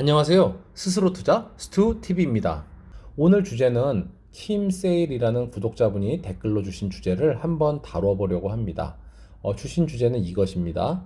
안녕하세요. 스스로 투자 스투TV입니다. 오늘 주제는 김세일이라는 구독자분이 댓글로 주신 주제를 한번 다뤄보려고 합니다. 주신 주제는 이것입니다.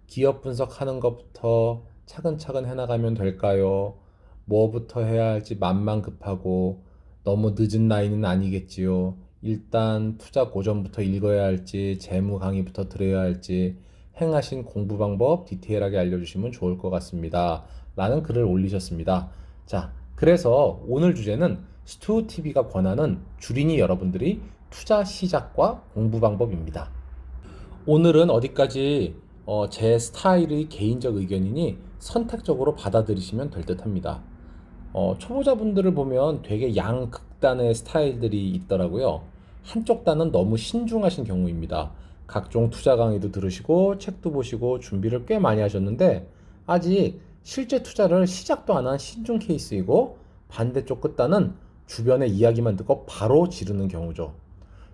기업 분석하는 것부터 차근차근 해나가면 될까요? 뭐부터 해야 할지 맘만 급하고 너무 늦은 나이는 아니겠지요. 일단 투자 고전부터 읽어야 할지 재무 강의부터 들어야 할지 행하신 공부 방법 디테일하게 알려주시면 좋을 것 같습니다. 라는 글을 올리셨습니다. 자, 그래서 오늘 주제는 스투TV가 권하는 주린이 여러분들이 투자 시작과 공부 방법입니다. 오늘은 어디까지 제 스타일의 개인적 의견이니 선택적으로 받아들이시면 될 듯 합니다. 초보자분들을 보면 되게 양극단의 스타일들이 있더라고요. 한쪽 단은 너무 신중하신 경우입니다. 각종 투자 강의도 들으시고 책도 보시고 준비를 꽤 많이 하셨는데 아직 실제 투자를 시작도 안 한 신중 케이스이고, 반대쪽 끝단은 주변의 이야기만 듣고 바로 지르는 경우죠.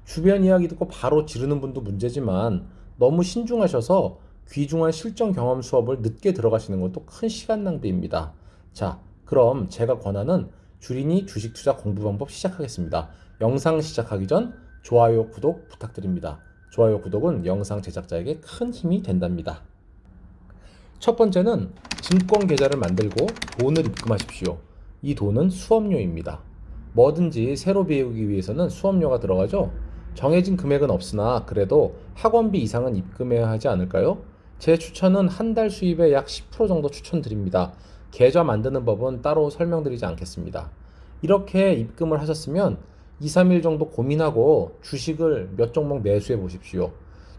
주변 이야기 듣고 바로 지르는 분도 문제지만 너무 신중하셔서 귀중한 실전 경험 수업을 늦게 들어가시는 것도 큰 시간 낭비입니다. 자, 그럼 제가 권하는 주린이 주식 투자 공부 방법 시작하겠습니다. 영상 시작하기 전 좋아요, 구독 부탁드립니다. 좋아요, 구독은 영상 제작자에게 큰 힘이 된답니다. 첫 번째는 증권 계좌를 만들고 돈을 입금하십시오. 이 돈은 수업료입니다. 뭐든지 새로 배우기 위해서는 수업료가 들어가죠. 정해진 금액은 없으나 그래도 학원비 이상은 입금해야 하지 않을까요? 제 추천은 한 달 수입의 약 10% 정도 추천드립니다. 계좌 만드는 법은 따로 설명드리지 않겠습니다. 이렇게 입금을 하셨으면 2, 3일 정도 고민하고 주식을 몇 종목 매수해 보십시오.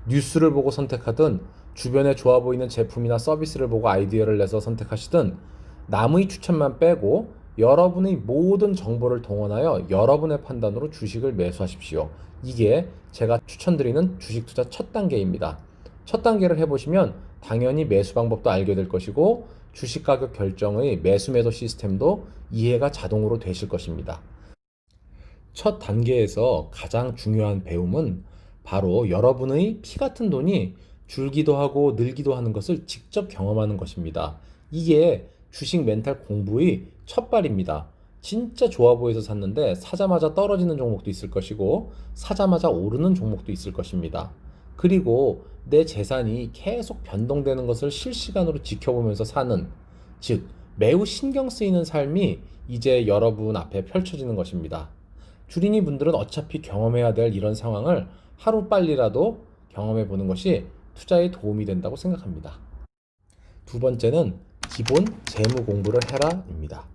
뉴스를 보고 선택하든 주변에 좋아 보이는 제품이나 서비스를 보고 아이디어를 내서 선택하시든 남의 추천만 빼고 여러분의 모든 정보를 동원하여 여러분의 판단으로 주식을 매수하십시오. 이게 제가 추천드리는 주식 투자 첫 단계입니다. 첫 단계를 해보시면 당연히 매수 방법도 알게 될 것이고 주식 가격 결정의 매수 매도 시스템도 이해가 자동으로 되실 것입니다. 첫 단계에서 가장 중요한 배움은 바로 여러분의 피 같은 돈이 줄기도 하고 늘기도 하는 것을 직접 경험하는 것입니다. 이게 주식 멘탈 공부의 첫 발입니다. 진짜 좋아 보여서 샀는데 사자마자 떨어지는 종목도 있을 것이고 사자마자 오르는 종목도 있을 것입니다. 그리고 내 재산이 계속 변동되는 것을 실시간으로 지켜보면서 사는, 즉 매우 신경 쓰이는 삶이 이제 여러분 앞에 펼쳐지는 것입니다. 주린이 분들은 어차피 경험해야 될 이런 상황을 하루빨리라도 경험해 보는 것이 투자에 도움이 된다고 생각합니다. 두 번째는 기본 재무 공부를 해라입니다.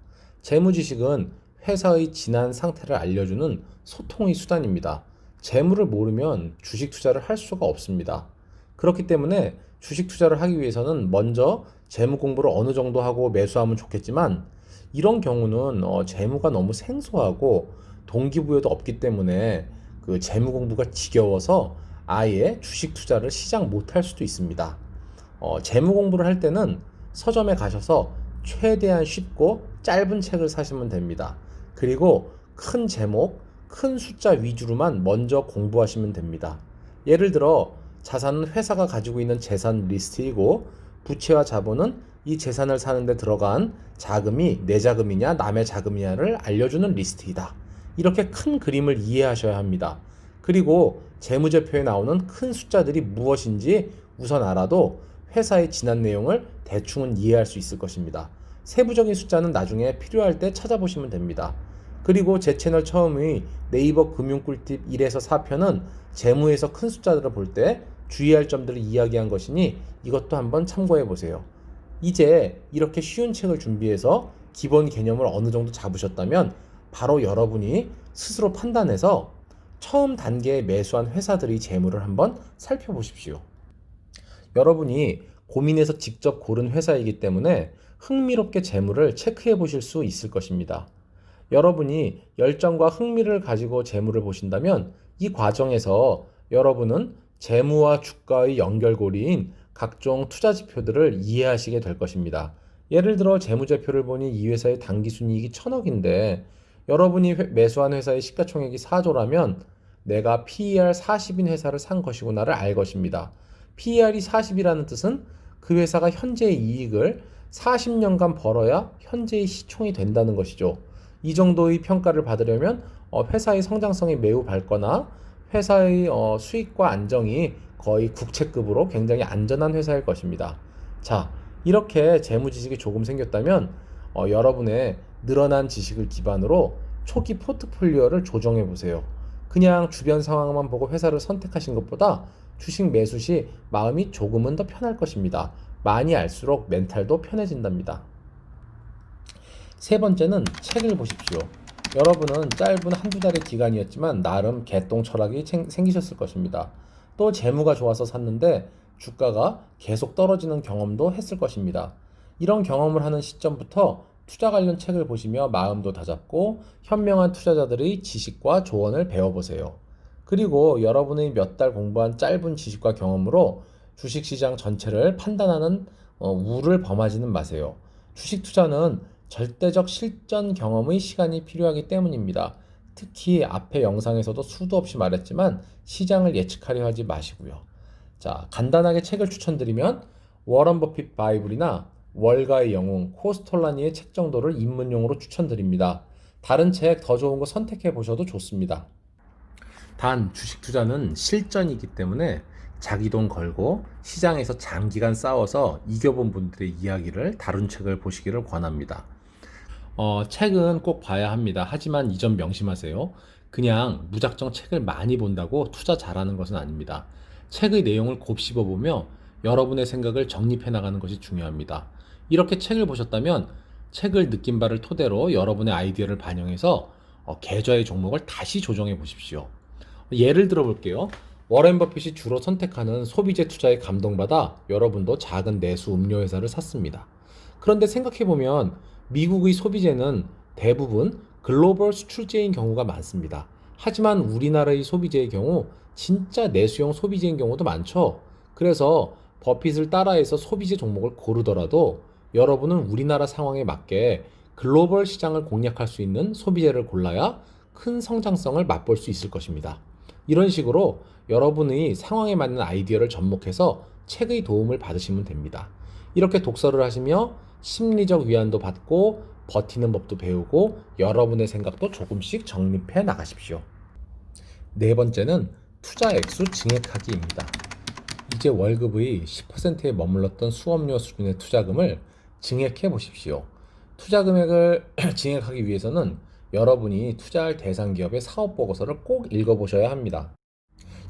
재무 지식은 회사의 지난 상태를 알려주는 소통의 수단입니다. 재무를 모르면 주식 투자를 할 수가 없습니다. 그렇기 때문에 주식 투자를 하기 위해서는 먼저 재무 공부를 어느 정도 하고 매수하면 좋겠지만, 이런 경우는 재무가 너무 생소하고 동기부여도 없기 때문에 그 재무 공부가 지겨워서 아예 주식 투자를 시작 못할 수도 있습니다. 재무 공부를 할 때는 서점에 가셔서 최대한 쉽고 짧은 책을 사시면 됩니다. 그리고 큰 제목, 큰 숫자 위주로만 먼저 공부하시면 됩니다. 예를 들어 자산은 회사가 가지고 있는 재산 리스트이고, 부채와 자본은 이 재산을 사는 데 들어간 자금이 내 자금이냐 남의 자금이냐를 알려주는 리스트이다. 이렇게 큰 그림을 이해하셔야 합니다. 그리고 재무제표에 나오는 큰 숫자들이 무엇인지 우선 알아도 회사의 지난 내용을 대충은 이해할 수 있을 것입니다. 세부적인 숫자는 나중에 필요할 때 찾아보시면 됩니다. 그리고 제 채널 처음의 네이버 금융꿀팁 1에서 4편은 재무에서 큰 숫자들을 볼 때 주의할 점들을 이야기한 것이니 이것도 한번 참고해 보세요. 이제 이렇게 쉬운 책을 준비해서 기본 개념을 어느 정도 잡으셨다면 바로 여러분이 스스로 판단해서 처음 단계에 매수한 회사들의 재무를 한번 살펴보십시오. 여러분이 고민해서 직접 고른 회사이기 때문에 흥미롭게 재무를 체크해 보실 수 있을 것입니다. 여러분이 열정과 흥미를 가지고 재무를 보신다면 이 과정에서 여러분은 재무와 주가의 연결고리인 각종 투자 지표들을 이해하시게 될 것입니다. 예를 들어 재무제표를 보니 이 회사의 당기순이익이 1,000억인데 여러분이 매수한 회사의 시가총액이 4조라면 내가 PER 40인 회사를 산 것이구나를 알 것입니다. PER이 40이라는 뜻은 그 회사가 현재의 이익을 40년간 벌어야 현재의 시총이 된다는 것이죠. 이 정도의 평가를 받으려면 회사의 성장성이 매우 밝거나 회사의 수익과 안정이 거의 국채급으로 굉장히 안전한 회사일 것입니다. 자, 이렇게 재무 지식이 조금 생겼다면 여러분의 늘어난 지식을 기반으로 초기 포트폴리오를 조정해 보세요. 그냥 주변 상황만 보고 회사를 선택하신 것보다 주식 매수 시 마음이 조금은 더 편할 것입니다. 많이 알수록 멘탈도 편해진답니다. 세 번째는 책을 보십시오. 여러분은 짧은 한두 달의 기간이었지만 나름 개똥 철학이 생기셨을 것입니다. 또 재무가 좋아서 샀는데 주가가 계속 떨어지는 경험도 했을 것입니다. 이런 경험을 하는 시점부터 투자 관련 책을 보시며 마음도 다잡고 현명한 투자자들의 지식과 조언을 배워보세요. 그리고 여러분의 몇 달 공부한 짧은 지식과 경험으로 주식시장 전체를 판단하는 우를 범하지는 마세요. 주식 투자는 절대적 실전 경험의 시간이 필요하기 때문입니다. 특히 앞의 영상에서도 수도 없이 말했지만 시장을 예측하려 하지 마시고요. 자, 간단하게 책을 추천드리면 워런 버핏 바이블이나 월가의 영웅 코스톨라니의 책 정도를 입문용으로 추천드립니다. 다른 책 더 좋은 거 선택해 보셔도 좋습니다. 단 주식 투자는 실전이기 때문에 자기 돈 걸고 시장에서 장기간 싸워서 이겨본 분들의 이야기를 다룬 책을 보시기를 권합니다. 책은 꼭 봐야 합니다. 하지만 이 점 명심하세요. 그냥 무작정 책을 많이 본다고 투자 잘하는 것은 아닙니다. 책의 내용을 곱씹어 보며 여러분의 생각을 정립해 나가는 것이 중요합니다. 이렇게 책을 보셨다면 책을 느낀 바를 토대로 여러분의 아이디어를 반영해서 계좌의 종목을 다시 조정해 보십시오. 예를 들어 볼게요. 워렌 버핏이 주로 선택하는 소비재 투자에 감동받아 여러분도 작은 내수 음료 회사를 샀습니다. 그런데 생각해 보면 미국의 소비재는 대부분 글로벌 수출재인 경우가 많습니다. 하지만 우리나라의 소비재의 경우 진짜 내수용 소비재인 경우도 많죠. 그래서 버핏을 따라해서 소비재 종목을 고르더라도 여러분은 우리나라 상황에 맞게 글로벌 시장을 공략할 수 있는 소비재를 골라야 큰 성장성을 맛볼 수 있을 것입니다. 이런 식으로 여러분의 상황에 맞는 아이디어를 접목해서 책의 도움을 받으시면 됩니다. 이렇게 독서를 하시며 심리적 위안도 받고 버티는 법도 배우고 여러분의 생각도 조금씩 정립해 나가십시오. 네 번째는 투자 액수 증액하기입니다. 이제 월급의 10%에 머물렀던 수업료 수준의 투자금을 증액해 보십시오. 투자 금액을 증액하기 위해서는 여러분이 투자할 대상 기업의 사업 보고서를 꼭 읽어보셔야 합니다.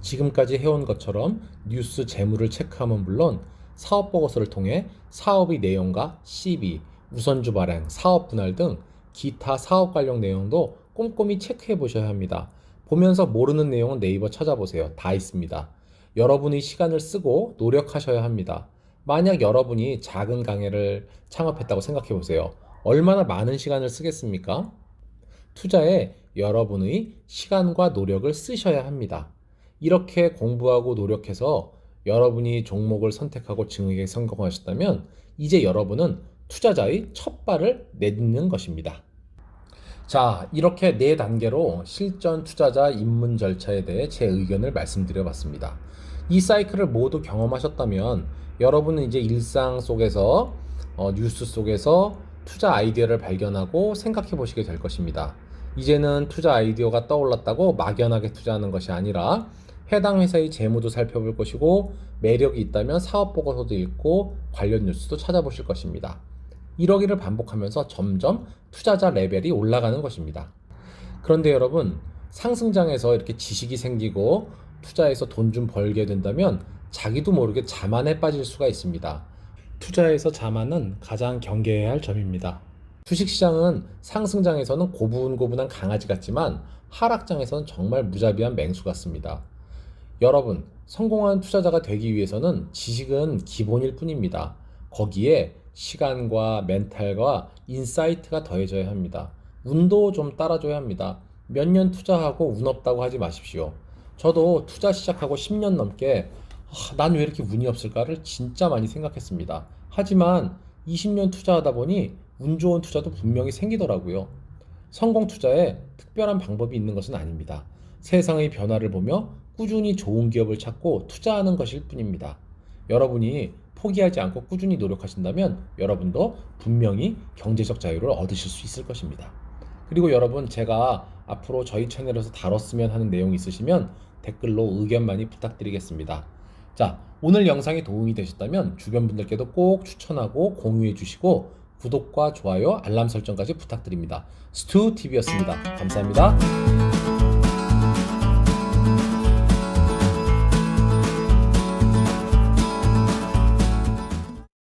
지금까지 해온 것처럼 뉴스 재무를 체크하면 물론 사업 보고서를 통해 사업의 내용과 CB, 우선주 발행, 사업 분할 등 기타 사업 관련 내용도 꼼꼼히 체크해 보셔야 합니다. 보면서 모르는 내용은 네이버 찾아보세요. 다 있습니다. 여러분의 시간을 쓰고 노력하셔야 합니다. 만약 여러분이 작은 강의를 창업했다고 생각해 보세요. 얼마나 많은 시간을 쓰겠습니까? 투자에 여러분의 시간과 노력을 쓰셔야 합니다. 이렇게 공부하고 노력해서 여러분이 종목을 선택하고 증액에 성공하셨다면 이제 여러분은 투자자의 첫 발을 내딛는 것입니다. 자, 이렇게 네 단계로 실전 투자자 입문 절차에 대해 제 의견을 말씀드려 봤습니다. 이 사이클을 모두 경험하셨다면 여러분은 이제 일상 속에서 뉴스 속에서 투자 아이디어를 발견하고 생각해 보시게 될 것입니다. 이제는 투자 아이디어가 떠올랐다고 막연하게 투자하는 것이 아니라 해당 회사의 재무도 살펴볼 것이고 매력이 있다면 사업 보고서도 읽고 관련 뉴스도 찾아보실 것입니다. 이러기를 반복하면서 점점 투자자 레벨이 올라가는 것입니다. 그런데 여러분, 상승장에서 이렇게 지식이 생기고 투자해서 돈 좀 벌게 된다면 자기도 모르게 자만에 빠질 수가 있습니다. 투자에서 자만은 가장 경계해야 할 점입니다. 주식시장은 상승장에서는 고분고분한 강아지 같지만 하락장에서는 정말 무자비한 맹수 같습니다. 여러분, 성공한 투자자가 되기 위해서는 지식은 기본일 뿐입니다. 거기에 시간과 멘탈과 인사이트가 더해져야 합니다. 운도 좀 따라줘야 합니다. 몇 년 투자하고 운 없다고 하지 마십시오. 저도 투자 시작하고 10년 넘게 난 왜 이렇게 운이 없을까를 진짜 많이 생각했습니다. 하지만 20년 투자하다 보니 운 좋은 투자도 분명히 생기더라고요. 성공 투자에 특별한 방법이 있는 것은 아닙니다. 세상의 변화를 보며 꾸준히 좋은 기업을 찾고 투자하는 것일 뿐입니다. 여러분이 포기하지 않고 꾸준히 노력하신다면 여러분도 분명히 경제적 자유를 얻으실 수 있을 것입니다. 그리고 여러분, 제가 앞으로 저희 채널에서 다뤘으면 하는 내용이 있으시면 댓글로 의견 많이 부탁드리겠습니다. 자, 오늘 영상이 도움이 되셨다면 주변 분들께도 꼭 추천하고 공유해 주시고 구독과 좋아요, 알람 설정까지 부탁드립니다. 스투TV였습니다. 감사합니다.